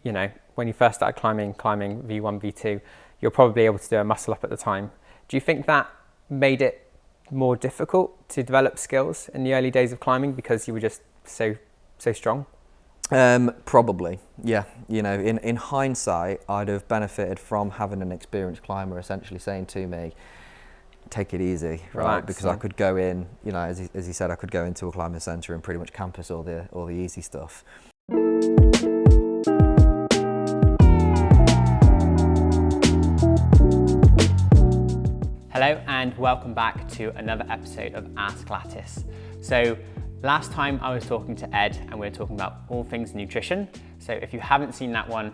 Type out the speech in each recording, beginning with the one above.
you know, when you first started climbing V1, V2, you're probably able to do a muscle up at the time. Do you think that made it more difficult to develop skills in the early days of climbing because you were just so strong? Probably, yeah. You know, in hindsight, I'd have benefited from having an experienced climber essentially saying to me, take it easy, right? Relax, Because yeah. I could go in, you know, as he said, I could go into a climbing centre and pretty much campus all the easy stuff. Hello and welcome back to another episode of Ask Lattice. So last time I was talking to Ed and we were talking about all things nutrition. So if you haven't seen that one,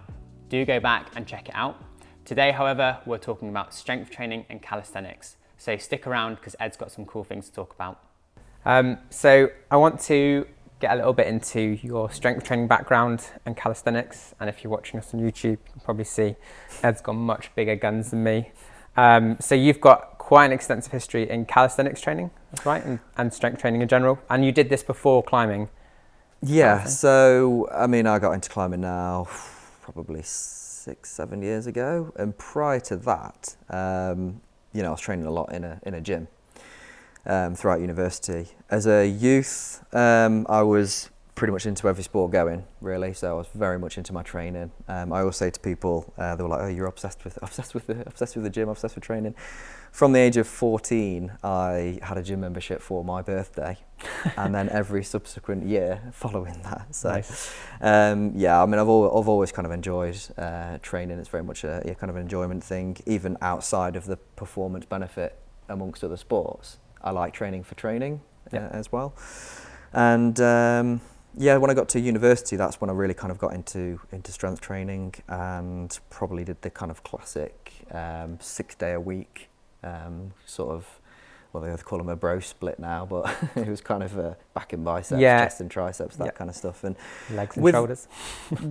do go back and check it out. Today, however, we're talking about strength training and calisthenics. So stick around because Ed's got some cool things to talk about. So I want to get a little bit into your strength training background and calisthenics. And if you're watching us on YouTube, you can probably see Ed's got much bigger guns than me. So you've got quite an extensive history in calisthenics training, that's right, and strength training in general. And you did this before climbing. Yeah, so I mean, I got into climbing now probably 6-7 years ago, and prior to that, you know, I was training a lot in a gym throughout university. As a youth, I was pretty much into every sport going, really. So I was very much into my training. I always say to people, they were like, "Oh, you're obsessed with the gym, obsessed with training." From the age of 14, I had a gym membership for my birthday, and then every subsequent year following that. So, Nice. yeah, I mean, I've always kind of enjoyed training. It's very much a kind of an enjoyment thing, even outside of the performance benefit amongst other sports. I like training for training as well, and. Yeah, when I got to university, that's when I really kind of got into strength training and probably did the kind of classic 6 day a week sort of, well, they call them a bro split now, but it was kind of back and biceps, chest and triceps, that kind of stuff. And legs and shoulders.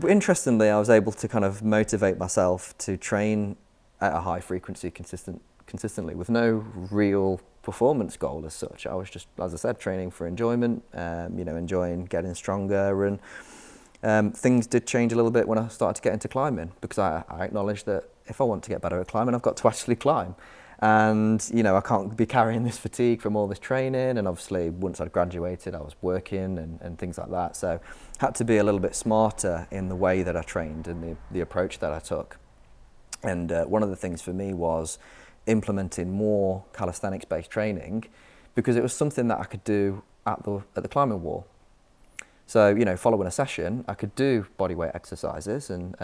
Interestingly, I was able to kind of motivate myself to train at a high frequency consistently with no real performance goal as such. I was just, as I said, training for enjoyment, you know, enjoying getting stronger, and things did change a little bit when I started to get into climbing, because I acknowledged that if I want to get better at climbing, I've got to actually climb. And, you know, I can't be carrying this fatigue from all this training. And obviously once I'd graduated, I was working and things like that. So had to be a little bit smarter in the way that I trained and the approach that I took. And one of the things for me was implementing more calisthenics-based training, because it was something that I could do at the climbing wall. So, you know, following a session, I could do bodyweight exercises, and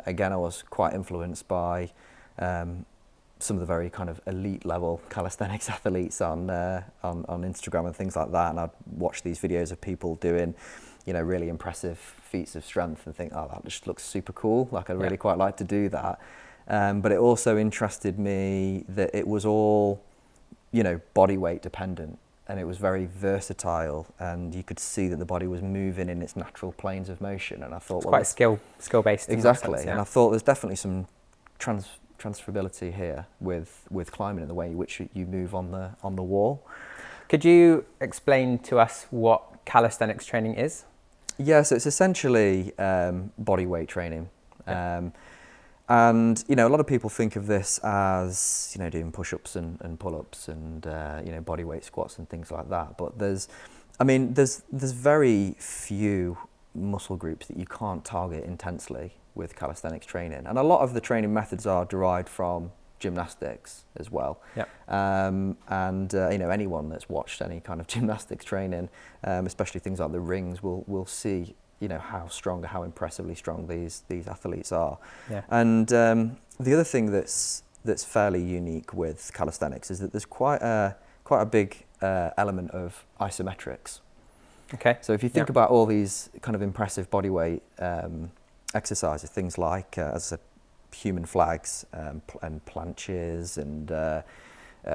again, I was quite influenced by some of the very kind of elite level calisthenics athletes on Instagram and things like that, and I'd watch these videos of people doing, you know, really impressive feats of strength and think, oh, that just looks super cool. Like, I'd really quite like to do that. But it also interested me that it was all, you know, body weight dependent, and it was very versatile, and you could see that the body was moving in its natural planes of motion. And I thought, It's quite skill based. Exactly. Sense, yeah. And I thought there's definitely some transferability here with climbing in the way in which you move on the wall. Could you explain to us what calisthenics training is? Yeah, so it's essentially body weight training. And, you know, a lot of people think of this as, you know, doing push-ups and pull-ups and, you know, body weight squats and things like that. But there's very few muscle groups that you can't target intensely with calisthenics training. And a lot of the training methods are derived from gymnastics as well. Yep. You know, anyone that's watched any kind of gymnastics training, especially things like the rings, will see, you know, how impressively strong these athletes are. Yeah. And the other thing that's fairly unique with calisthenics is that there's quite a big element of isometrics. Okay. So if you think about all these kind of impressive bodyweight exercises, things like, as I said, human flags and planches and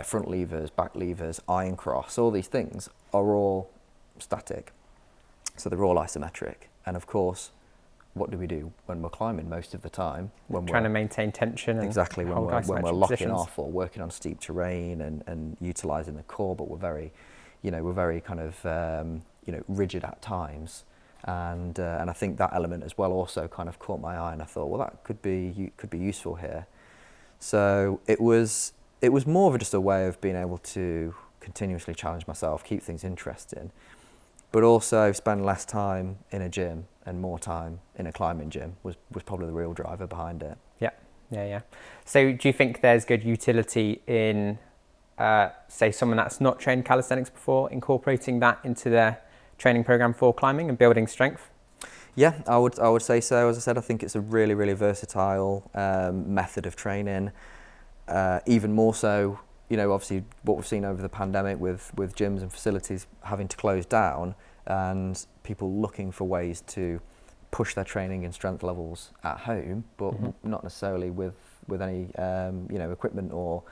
front levers, back levers, iron cross, all these things are all static. So they're all isometric. And of course, what do we do when we're climbing most of the time? When trying to maintain tension. Exactly, and when we're locking positions off or working on steep terrain and utilising the core, but we're very kind of, you know, rigid at times. And I think that element as well also kind of caught my eye, and I thought, well, that could be useful here. So it was more of just a way of being able to continuously challenge myself, keep things interesting, but also spend less time in a gym and more time in a climbing gym was probably the real driver behind it. Yeah. So do you think there's good utility in, say, someone that's not trained calisthenics before, incorporating that into their training program for climbing and building strength? Yeah, I would say so. As I said, I think it's a really, really versatile method of training. Even more so, obviously what we've seen over the pandemic with gyms and facilities having to close down, and people looking for ways to push their training and strength levels at home, but not necessarily with any equipment or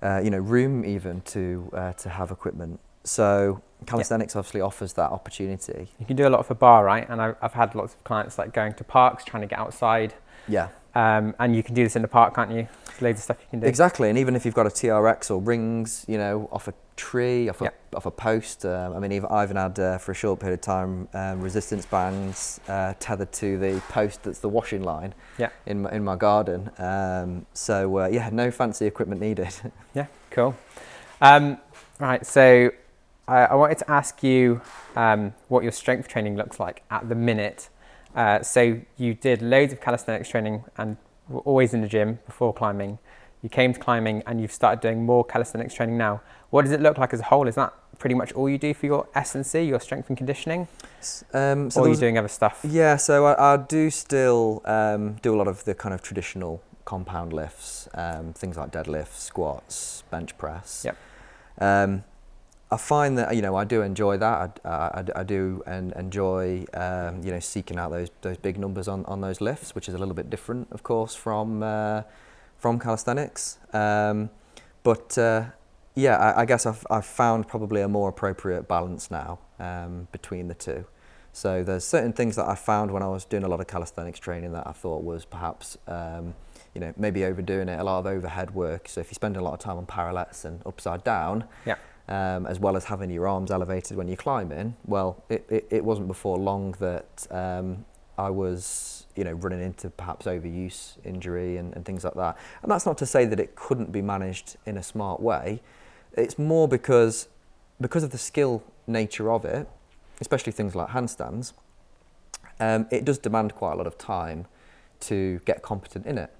room even to have equipment. So calisthenics obviously offers that opportunity. You can do a lot for bar, right? And I've had lots of clients like going to parks, trying to get outside. Yeah. And you can do this in the park, can't you? There's loads of stuff you can do. Exactly, and even if you've got a TRX or rings, off a tree, off a post. I mean, I've even had for a short period of time resistance bands tethered to the post that's the washing line in my garden. No fancy equipment needed. Yeah, cool. Right, so I wanted to ask you what your strength training looks like at the minute. So you did loads of calisthenics training and were always in the gym before climbing. You came to climbing and you've started doing more calisthenics training now. What does it look like as a whole? Is that pretty much all you do for your S&C, your strength and conditioning? Or are you doing other stuff? Yeah, so I do still do a lot of the kind of traditional compound lifts, things like deadlifts, squats, bench press. Yep. I find that I do enjoy that. I do enjoy seeking out those big numbers on those lifts, which is a little bit different, of course, from calisthenics. I guess I've found probably a more appropriate balance now between the two. So there's certain things that I found when I was doing a lot of calisthenics training that I thought was perhaps maybe overdoing it, a lot of overhead work. So if you spend a lot of time on parallettes and upside down. Yeah. As well as having your arms elevated when you're climbing, well, it wasn't before long that I was, running into perhaps overuse injury and things like that. And that's not to say that it couldn't be managed in a smart way. It's more because of the skill nature of it, especially things like handstands, it does demand quite a lot of time to get competent in it.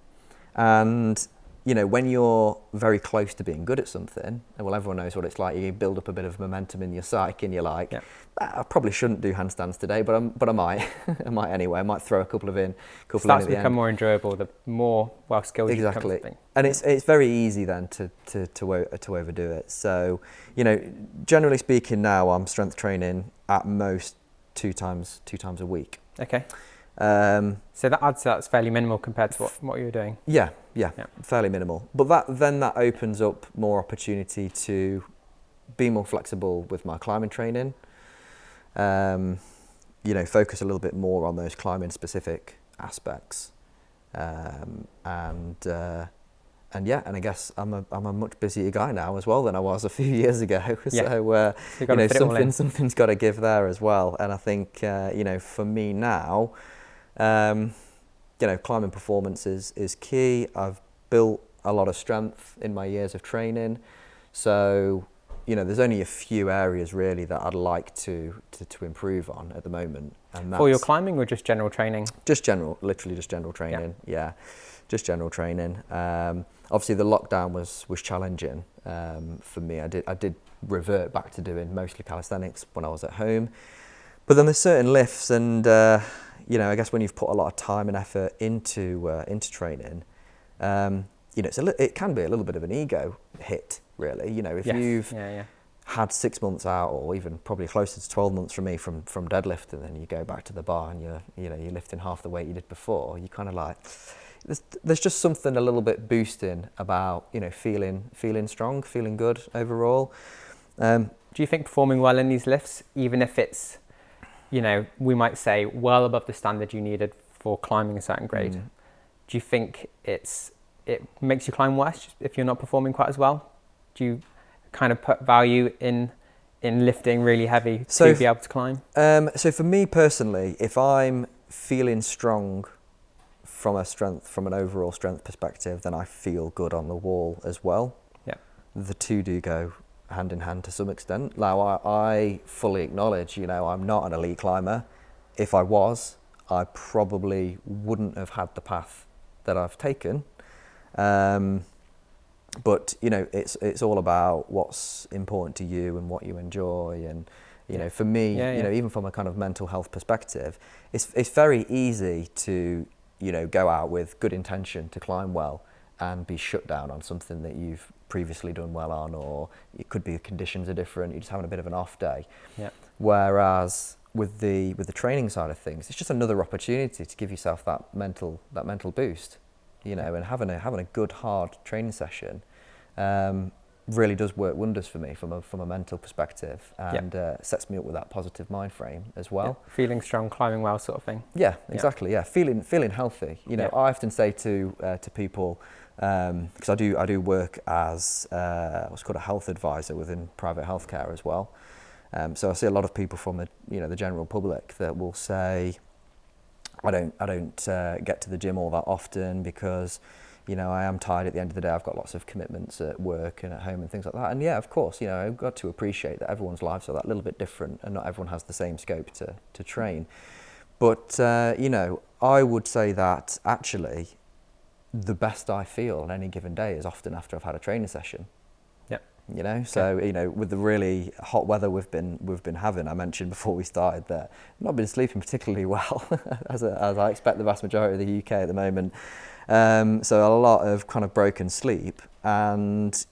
And when you're very close to being good at something, and well, everyone knows what it's like, you build up a bit of momentum in your psyche and you're like, I probably shouldn't do handstands today, but I might. I might anyway. I might throw a couple in. Starts to become more enjoyable, the more well-skilled you become. Exactly. And it's very easy then to overdo it. So, generally speaking now, I'm strength training at most two times a week. Okay. So that's fairly minimal compared to what you were doing. Yeah, fairly minimal. But that opens up more opportunity to be more flexible with my climbing training. Focus a little bit more on those climbing specific aspects. And I guess I'm a much busier guy now as well than I was a few years ago. So something's got to give there as well. And I think for me now, climbing performance is key. I've built a lot of strength in my years of training, so there's only a few areas really that I'd like to improve on at the moment. And that's for your climbing or just general training? Literally just general training. Yeah, just general training. Obviously the lockdown was challenging for me. I did revert back to doing mostly calisthenics when I was at home, but then there's certain lifts and I guess when you've put a lot of time and effort into training, it can be a little bit of an ego hit, really. If you've had 6 months out, or even probably closer to 12 months for me from deadlift, and then you go back to the bar and you're lifting half the weight you did before, you kind of like, there's just something a little bit boosting about feeling strong, feeling good overall. Do you think performing well in these lifts, even if it's we might say well above the standard you needed for climbing a certain grade, do you think it makes you climb worse if you're not performing quite as well? Do you kind of put value in in lifting really heavy So to be able to climb? So for me personally, if I'm feeling strong from an overall strength perspective, then I feel good on the wall as well. Yeah. The two do go hand in hand to some extent. Now, I fully acknowledge, I'm not an elite climber. If I was, I probably wouldn't have had the path that I've taken. But it's all about what's important to you and what you enjoy. And for me, even from a kind of mental health perspective, it's very easy to go out with good intention to climb well and be shut down on something that you've previously done well on, or it could be the conditions are different, you're just having a bit of an off day. Yeah. Whereas with the training side of things, it's just another opportunity to give yourself that mental boost, and having a good hard training session really does work wonders for me from a mental perspective, and sets me up with that positive mind frame as well. Yeah. Feeling strong, climbing well, sort of thing. Yeah, exactly. Yeah, feeling healthy. I often say to people, because I do work as what's called a health advisor within private healthcare as well. So I see a lot of people from the general public that will say, I don't get to the gym all that often because I am tired at the end of the day. I've got lots of commitments at work and at home and things like that. And yeah, of course, I've got to appreciate that everyone's lives are that little bit different and not everyone has the same scope to train. But, I would say that actually the best I feel on any given day is often after I've had a training session. So, with the really hot weather we've been having, I mentioned before we started that I've not been sleeping particularly well, as I expect the vast majority of the UK at the moment. So a lot of kind of broken sleep, and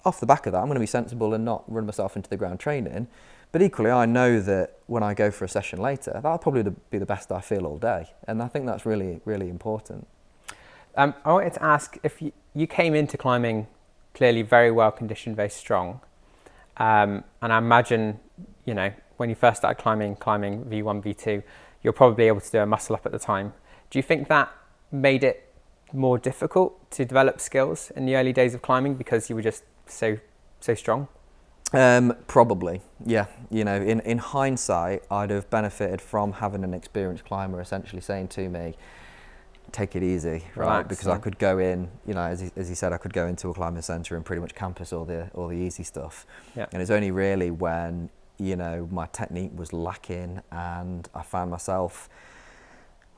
off the back of that, I'm going to be sensible and not run myself into the ground training. But equally, I know that when I go for a session later, that'll probably be the best I feel all day, and I think that's really, really important. I wanted to ask, if you came into climbing clearly very well conditioned, very strong, and I imagine when you first started climbing V1, V2, you're probably able to do a muscle up at the time. Do you think that made it more difficult to develop skills in the early days of climbing because you were just so strong? Probably, yeah. In hindsight, I'd have benefited from having an experienced climber essentially saying to me, take it easy, right? Relax, because I could go in, as he said, I could go into a climbing centre and pretty much campus all the easy stuff. Yeah. And it's only really when my technique was lacking and I found myself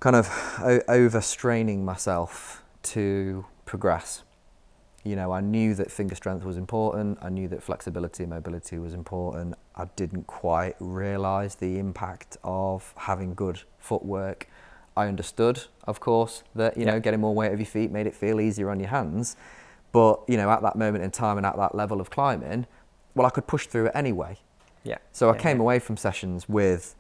kind of overstraining myself to progress. I knew that finger strength was important. I knew that flexibility and mobility was important. I didn't quite realise the impact of having good footwork. I understood, of course, that getting more weight of your feet made it feel easier on your hands. But at that moment in time and at that level of climbing, I could push through it anyway. Yeah. So I came away from sessions with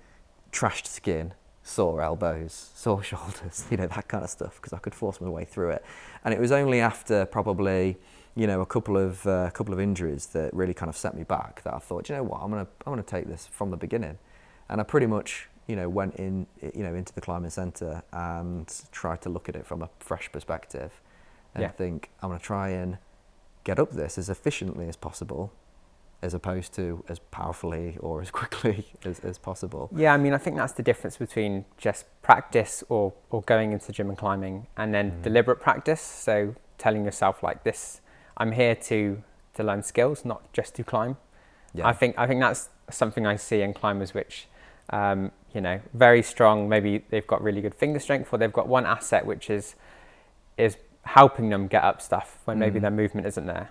trashed skin, sore elbows, sore shoulders, that kind of stuff, because I could force my way through it. And it was only after probably, a couple of injuries that really kind of set me back that I thought, I'm gonna take this from the beginning. And I pretty much, went in, into the climbing centre and tried to look at it from a fresh perspective and think, I'm gonna try and get up this as efficiently as possible, as opposed to as powerfully or as quickly as possible. Yeah, I think that's the difference between just practice or going into the gym and climbing, and then deliberate practice. So telling yourself like this, I'm here to learn skills, not just to climb. Yeah. I think that's something I see in climbers which, very strong, maybe they've got really good finger strength, or they've got one asset which is helping them get up stuff when maybe their movement isn't there.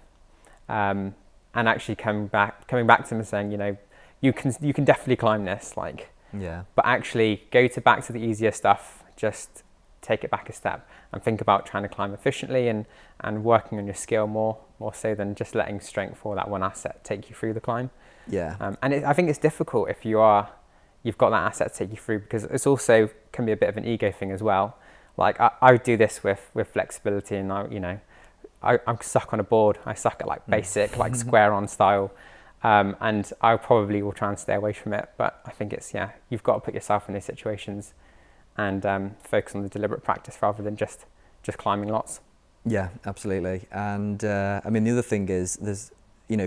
And actually coming back to them and saying, you can definitely climb this, but actually back to the easier stuff, just take it back a step and think about trying to climb efficiently and working on your skill more so than just letting strength or that one asset take you through the climb. Yeah. I think it's difficult if you've got that asset to take you through, because it's also can be a bit of an ego thing as well. I do this with flexibility, and I'm stuck on a board. I suck at basic, square on style. And I probably will try and stay away from it. But I think it's, you've got to put yourself in these situations and focus on the deliberate practice rather than just climbing lots. Yeah, absolutely. And the other thing is, there's,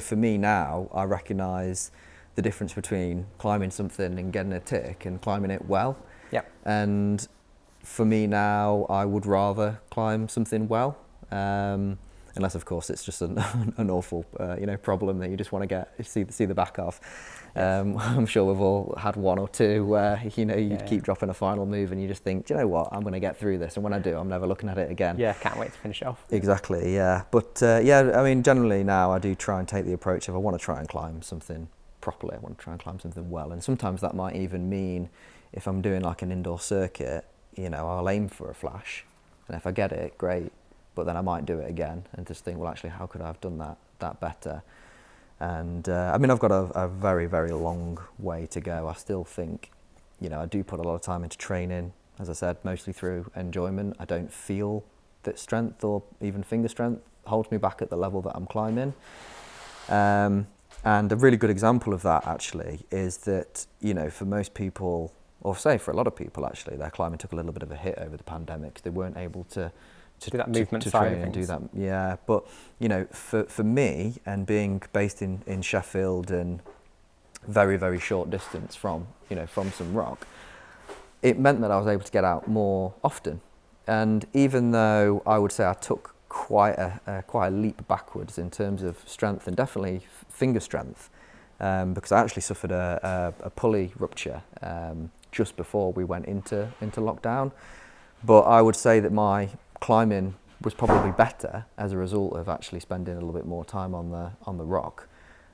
for me now, I recognise the difference between climbing something and getting a tick and climbing it well. Yep. And for me now, I would rather climb something well, unless of course it's just an awful problem that you just want to see the back of. I'm sure we've all had one or two where you keep dropping a final move and you just think, do you know what, I'm going to get through this, and when I do, I'm never looking at it again. Yeah, can't wait to finish it off. Exactly, yeah. But I mean, generally now I do try and take the approach of I want to try and climb something properly, I want to try and climb something well, and sometimes that might even mean if I'm doing like an indoor circuit, I'll aim for a flash, and if I get it, great, but then I might do it again and just think, well, actually, how could I have done that better? And I mean, I've got a very, very long way to go. I still think, I do put a lot of time into training, as I said, mostly through enjoyment. I don't feel that strength or even finger strength holds me back at the level that I'm climbing. And a really good example of that actually is that, for most people, or say for a lot of people actually, their climbing took a little bit of a hit over the pandemic. They weren't able to do that movement side train of and things. do that. Yeah, but for me, and being based in Sheffield and very, very short distance from some rock, it meant that I was able to get out more often. And even though I would say I took quite a leap backwards in terms of strength and definitely finger strength, because I actually suffered a pulley rupture just before we went into lockdown. But I would say that my climbing was probably better as a result of actually spending a little bit more time on the rock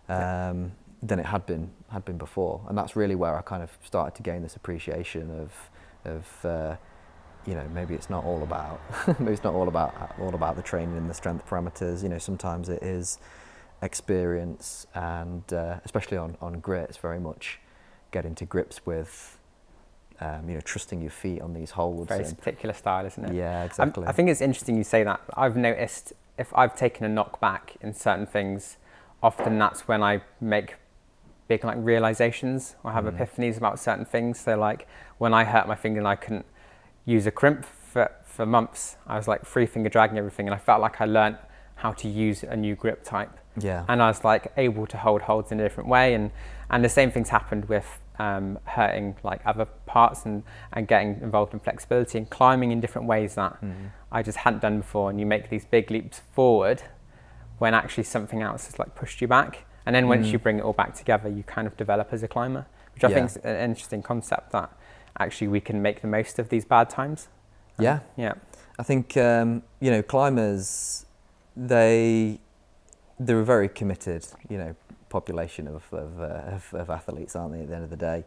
than it had been before, and that's really where I kind of started to gain this appreciation of maybe it's not all about the training and the strength parameters. Sometimes it is experience, and especially on grit, it's very much getting to grips with trusting your feet on these holds. Very particular style, isn't it? Yeah, exactly. I think it's interesting you say that. I've noticed if I've taken a knockback in certain things, often that's when I make big realizations or have epiphanies about certain things. So like when I hurt my finger and I couldn't use a crimp for months, I was like free finger dragging everything, and I felt like I learnt how to use a new grip type. Yeah. And I was like able to hold holds in a different way, and the same things happened with hurting like other parts and getting involved in flexibility and climbing in different ways that I just hadn't done before. And you make these big leaps forward when actually something else has like pushed you back, and then once you bring it all back together, you kind of develop as a climber, which I think is an interesting concept, that actually we can make the most of these bad times. Yeah. I think climbers, they're a very committed population of athletes, aren't they, at the end of the day?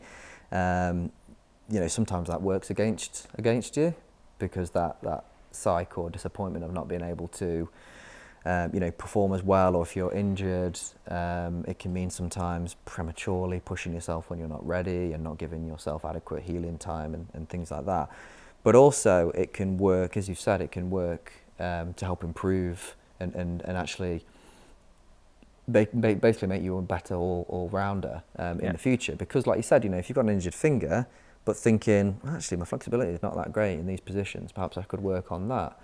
Sometimes that works against you, because that psyche or disappointment of not being able to perform as well, or if you're injured, it can mean sometimes prematurely pushing yourself when you're not ready and not giving yourself adequate healing time and things like that. But also it can work, as you've said, it can work to help improve and actually basically make you a better all-rounder in the future. Because like you said, if you've got an injured finger, but thinking, actually my flexibility is not that great in these positions, perhaps I could work on that.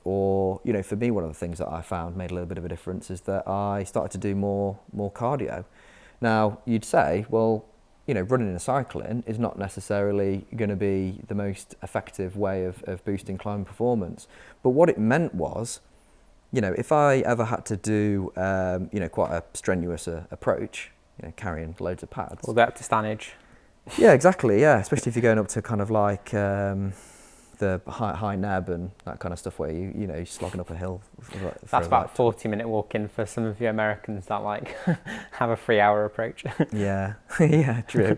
Or, for me, one of the things that I found made a little bit of a difference is that I started to do more cardio. Now, you'd say, well, running and cycling is not necessarily going to be the most effective way of boosting climbing performance. But what it meant was, if I ever had to do, quite a strenuous approach, carrying loads of pads. All the way up to Stanage. Yeah, exactly, yeah. Especially if you're going up to kind of like the high neb and that kind of stuff where you're slogging up a hill. That's about 40-minute walking for some of you Americans that like have a 3-hour approach. Yeah, true.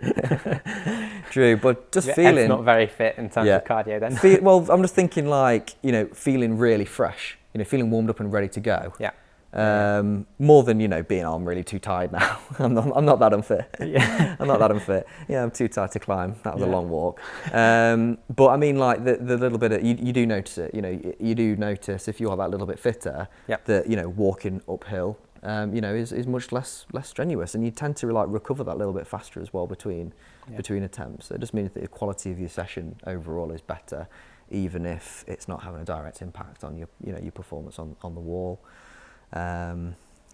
True, but just It's feeling... not very fit in terms of cardio then. Well, I'm just thinking like, feeling really fresh. Feeling warmed up and ready to go. Yeah. More than being, I'm really too tired now. I'm not that unfit. Yeah. I'm not that unfit. Yeah, I'm too tired to climb. That was a long walk. But I mean, like the little bit of, you do notice it. You do notice if you are that little bit fitter that walking uphill, is much less strenuous, and you tend to like recover that little bit faster as well between attempts. So it just means that the quality of your session overall is better, even if it's not having a direct impact on your performance on the wall.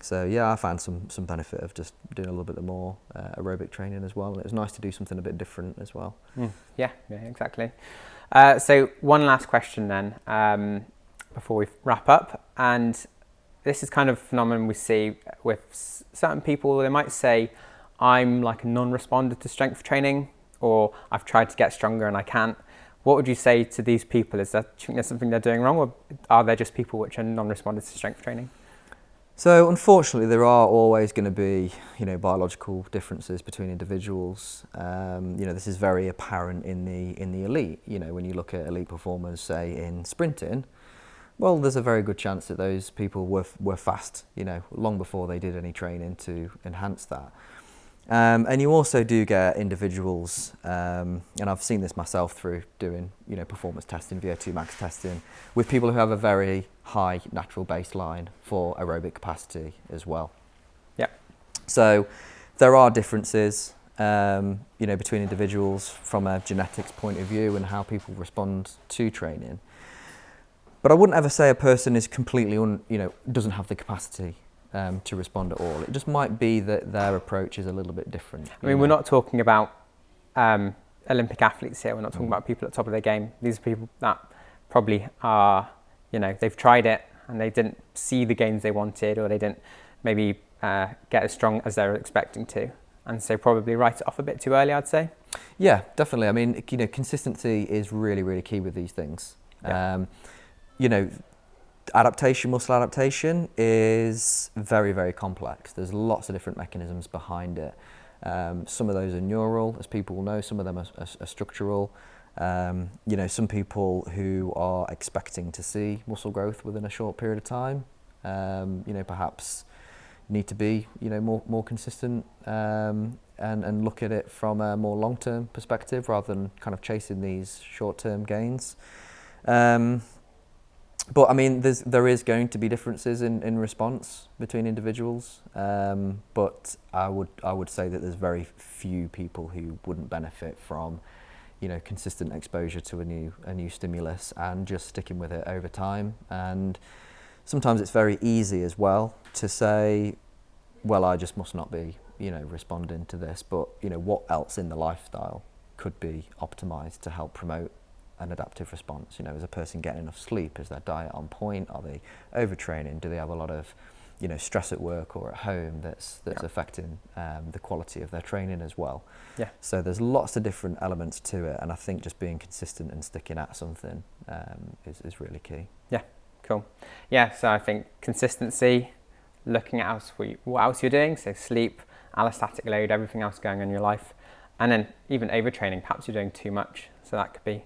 So yeah, I found some benefit of just doing a little bit more aerobic training as well, and it was nice to do something a bit different as well. Yeah, exactly. So one last question then, before we wrap up, and this is kind of a phenomenon we see with certain people. They might say, I'm like a non-responder to strength training, or I've tried to get stronger and I can't. What would you say to these people? Do you think there's something they're doing wrong, or are they just people which are non-responders to strength training? So unfortunately, there are always going to be, biological differences between individuals. This is very apparent in the elite. When you look at elite performers, say in sprinting, well, there's a very good chance that those people were fast, long before they did any training to enhance that. And you also do get individuals, and I've seen this myself through doing, performance testing, VO2 max testing, with people who have a very high natural baseline for aerobic capacity as well. Yeah. So there are differences, between individuals from a genetics point of view and how people respond to training. But I wouldn't ever say a person is completely, doesn't have the capacity to respond at all. It just might be that their approach is a little bit different. I mean, we're not talking about Olympic athletes here. We're not talking about people at the top of their game. These are people that probably are, they've tried it and they didn't see the gains they wanted, or they didn't maybe get as strong as they were expecting to. And so probably write it off a bit too early, I'd say. Yeah, definitely. I mean, consistency is really, really key with these things. Yeah. Muscle adaptation is very, very complex. There's lots of different mechanisms behind it. Some of those are neural, as people will know. Some of them are structural. Some people who are expecting to see muscle growth within a short period of time, perhaps need to be, more consistent and look at it from a more long-term perspective rather than kind of chasing these short-term gains. But I mean, there is going to be differences in response between individuals, but I would say that there's very few people who wouldn't benefit from, consistent exposure to a new stimulus and just sticking with it over time. And sometimes it's very easy as well to say, well, I just must not be, responding to this. But what else in the lifestyle could be optimized to help promote an adaptive response? Is a person getting enough sleep? Is their diet on point? Are they overtraining? Do they have a lot of, stress at work or at home that's affecting the quality of their training as well? Yeah. So there's lots of different elements to it, and I think just being consistent and sticking at something is really key. Yeah, cool. Yeah, so I think consistency, looking at what else you're doing, so sleep, allostatic load, everything else going on in your life, and then even overtraining, perhaps you're doing too much, so that could be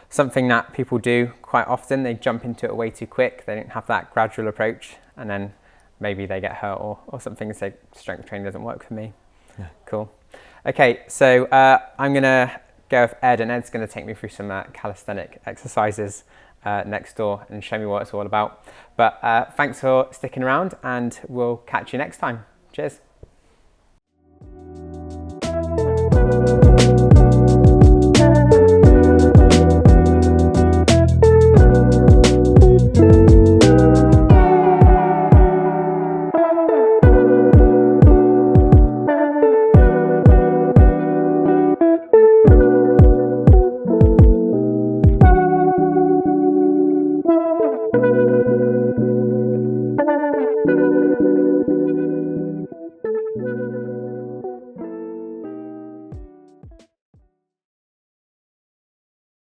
something that people do quite often. They jump into it way too quick. They don't have that gradual approach, and then maybe they get hurt or something and say strength training doesn't work for me. Yeah. Cool. Okay, so I'm going to go with Ed, and Ed's going to take me through some calisthenic exercises next door and show me what it's all about. But thanks for sticking around, and we'll catch you next time. Cheers.